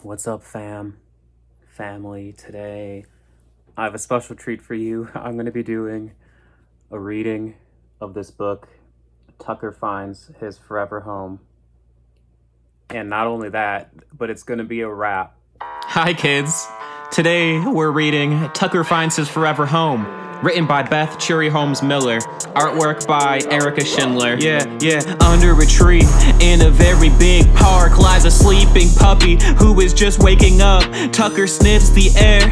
What's up, family? Today, I have a special treat for you. I'm going to be doing a reading of this book, Tucker Finds His Forever Home. And not only that, but it's going to be a rap. Hi, kids. Today, we're reading Tucker Finds His Forever Home, written by Beth Cherry Holmes Miller, artwork by Erica Schindler. Under a tree in a very big park lies a sleeping puppy who is just waking up. Tucker sniffs the air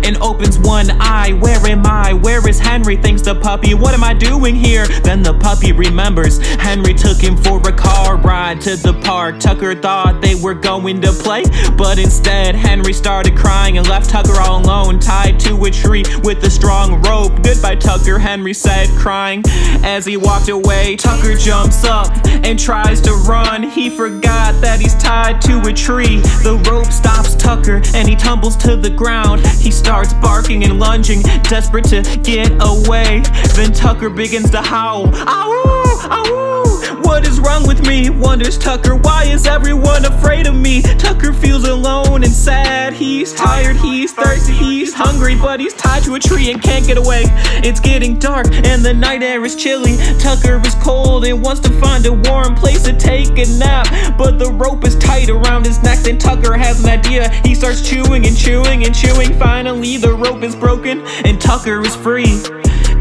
and opens one eye. Where am I? Where is Henry? Thinks the puppy. What am I doing here? Then the puppy remembers Henry took him for a car ride to the park. Tucker thought they were going to play, but instead Henry started crying and left Tucker all alone, tied to a tree with a strong rope. Goodbye, Tucker, Henry said, crying. As he walked away, Tucker jumps up and tries to run. He forgot that he's tied to a tree. The rope stops Tucker and he tumbles to the ground. He starts barking and lunging, desperate to get away. Then Tucker begins to howl. Ow! Ow! What is wrong with me? Wonders Tucker. Why is everyone afraid of me? Tucker feels alone and sad. He's tired, he's thirsty, he's hungry, but he's tied to a tree and can't get away. It's getting dark and the night air is chilly. Tucker is cold and wants to find a warm place to take a nap, but the rope is tight around his neck. Then Tucker has an idea. He starts chewing and chewing and chewing. Finally, the rope is broken and Tucker is free.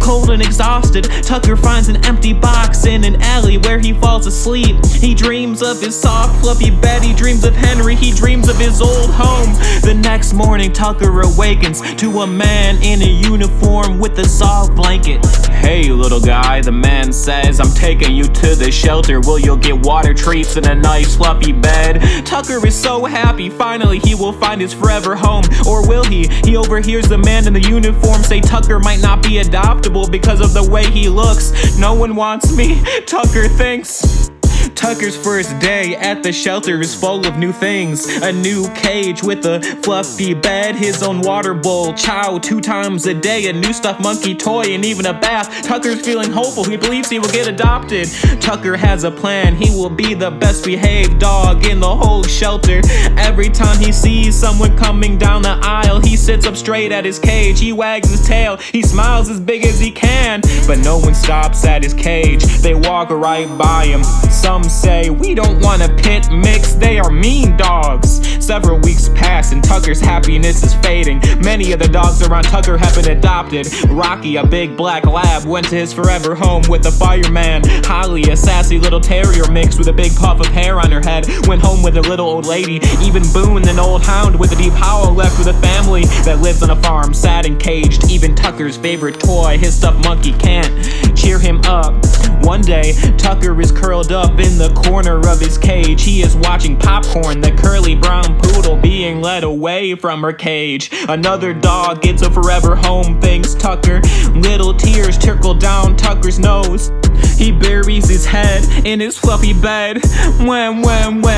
Cold and exhausted, Tucker finds an empty box in an alley where he falls asleep. He dreams of his soft, fluffy bed. He dreams of Henry. He dreams of his old home. The next morning, Tucker awakens to a man in a uniform with a soft blanket. Hey, little guy, the man says, I'm taking you to the shelter. Will you get water treats and a nice fluffy bed? Tucker is so happy. Finally, he will find his forever home. Or will he? He overhears the man in the uniform say Tucker might not be adoptable because of the way he looks. No one wants me, Tucker thinks. Tucker's first day at the shelter is full of new things. A new cage with a fluffy bed, his own water bowl, chow 2 times a day, a new stuffed monkey toy, and even a bath. Tucker's feeling hopeful. He believes he will get adopted. Tucker has a plan. He will be the best behaved dog in the whole shelter. Every time he sees someone coming down the aisle, he sits up straight at his cage. He wags his tail. He smiles as big as he can, but no one stops at his cage. They walk right by him. Some say, we don't want a pit mix, they are mean dogs. Several weeks pass and Tucker's happiness is fading. Many of the dogs around Tucker have been adopted. Rocky, a big black lab, went to his forever home with a fireman. Holly, a sassy little terrier mix with a big puff of hair on her head, went home with a little old lady. Even Boone, an old hound with a deep howl, left with a family that lives on a farm, sad and caged. Even Tucker's favorite toy, his stuffed monkey, can't cheer him up. One day, Tucker is curled up in the corner of his cage. He is watching popcorn, the curly brown poodle being led away from her cage. Another dog gets a forever home, thinks Tucker. Little tears trickle down Tucker's nose. He buries his head in his fluffy bed. When.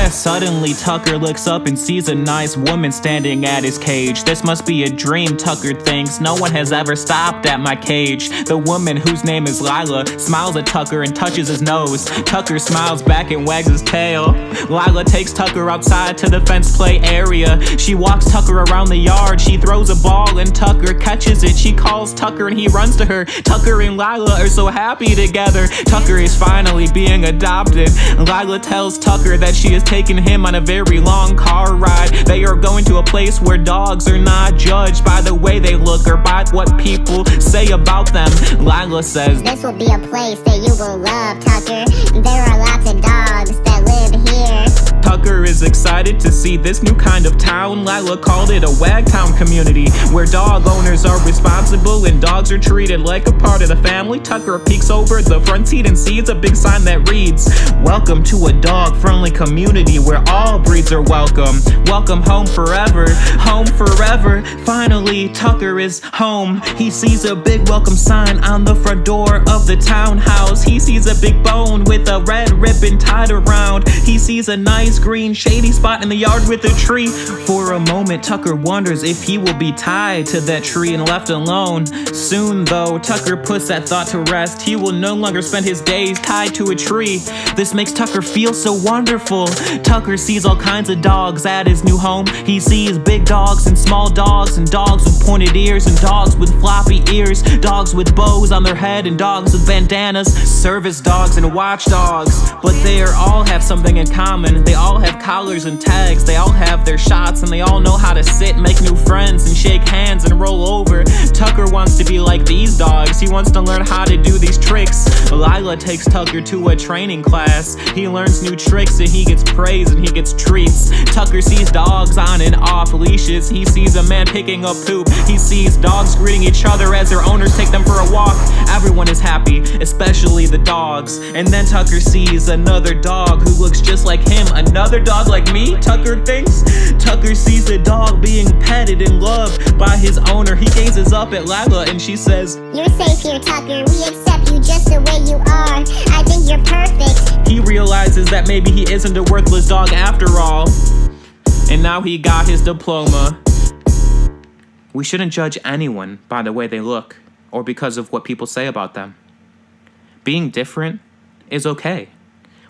Suddenly, Tucker looks up and sees a nice woman standing at his cage. This must be a dream, Tucker thinks. No one has ever stopped at my cage. The woman, whose name is Lila, smiles at Tucker and touches his nose. Tucker smiles back and wags his tail. Lila takes Tucker outside to the fence play area. She walks Tucker around the yard. She throws a ball and Tucker catches it. She calls Tucker and he runs to her. Tucker and Lila are so happy together. Tucker is finally being adopted. Lila tells Tucker that she has taken him on a very long car ride. They are going to a place where dogs are not judged by the way they look or by what people say about them. Lila says, this will be a place that you will love, Tucker. There are lots of dogs that live here. Tucker is excited to see this new kind of town. Lila called it a Wagtown community, where dog owners are responsible and dogs are treated like a part of the family. Tucker peeks over the front seat and sees a big sign that reads, welcome to a dog-friendly community where all breeds are welcome. Welcome home forever, home forever. Finally, Tucker is home. He sees a big welcome sign on the front door of the townhouse. He sees a big bone with a red ribbon tied around. He sees a nice grass green, shady spot in the yard with a tree. For a moment, Tucker wonders if he will be tied to that tree and left alone. Soon, though, Tucker puts that thought to rest. He will no longer spend his days tied to a tree. This makes Tucker feel so wonderful. Tucker sees all kinds of dogs at his new home. He sees big dogs and small dogs, and dogs with pointed ears, and dogs with floppy ears, dogs with bows on their head, and dogs with bandanas, service dogs and watchdogs. But they all have something in common. They all have collars and tags. They all have their shots, and they all know how to sit, make new friends, and shake hands and roll over. Tucker wants to be like these dogs. He wants to learn how to do these tricks. Lila takes Tucker to a training class. He learns new tricks, and he gets praise and he gets treats. Tucker sees dogs on and off leashes. He sees a man picking up poop. He sees dogs greeting each other as their owners take them for a walk. Everyone is happy, especially the dogs. And then Tucker sees another dog who looks just like him. Another dog like me, Tucker thinks. Tucker sees the dog being petted and loved by his owner. He gazes up at Lila and she says, "You're safe here, Tucker. We accept you just the way you are. I think you're perfect." He realizes that maybe he isn't a worthless dog after all. And now he got his diploma. We shouldn't judge anyone by the way they look or because of what people say about them. Being different is okay.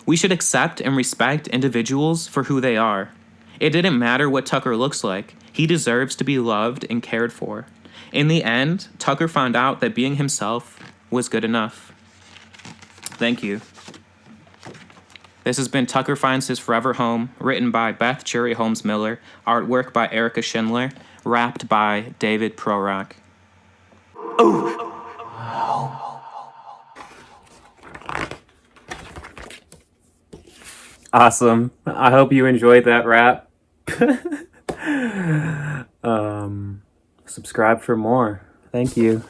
We should accept and respect individuals for who they are. It didn't matter what Tucker looks like. He deserves to be loved and cared for. In the end, Tucker found out that being himself was good enough. Thank you. This has been Tucker Finds His Forever Home, written by Beth Cherry Holmes Miller, artwork by Erica Schindler, rapped by David Prorock. Awesome. I hope you enjoyed that rap. Subscribe for more. Thank you.